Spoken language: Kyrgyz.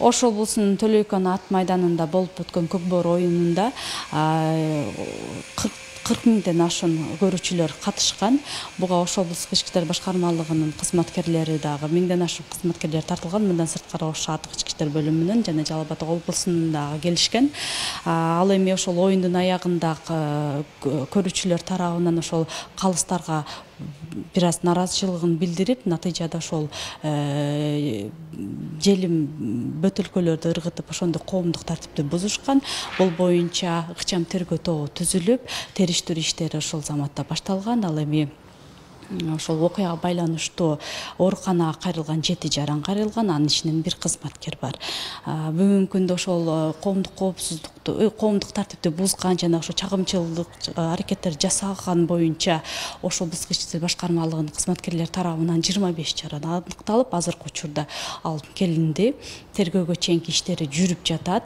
Ош облусунун Төлөйкөн ат майданында болуп өткөн Көкбөр оюнунда 40 миңден ашуун көрүүчүлөр катышкан. Буга Ош облустук ички иштер башкармалыгынын кызматкерлери дагы 1000ден ашуун кызматкерлер тартылган. Мындан сырткары Ош шаардык ички иштер бөлүмүнүн жана Жалал Абад облусунун дагы келишкен. Ал эми ошол оюндун аягында көрүүчүлөр тарабынан ошол калыстарга бир аз нааразычылыгын билдирип, натыйжада ошол желим бөтөлкөлөрдү ыргытып, ошондой коомдук тартипти бузушкан. Бул боюнча ыкчам тергөө тобу түзүлүп, териштирүү иштери ошол заматта башталган. Ал эми ошол окуяга байланыштуу ооруканага кайрылган 7 жаран кайрылган, анын ичинен 1 кызматкер бар. Бүгүнкү күндө ошол коомдук коопсуздукту, коомдук тартипти бузган жана ошо чагымчылык аракеттер жасаган боюнча Ош облустук ички иштер башкармалыгынын кызматкерлери тарабынан 25 жаран аныкталып, азыркы учурда алып келинди. Тергөөгө чейинки иштери жүрүп жатат.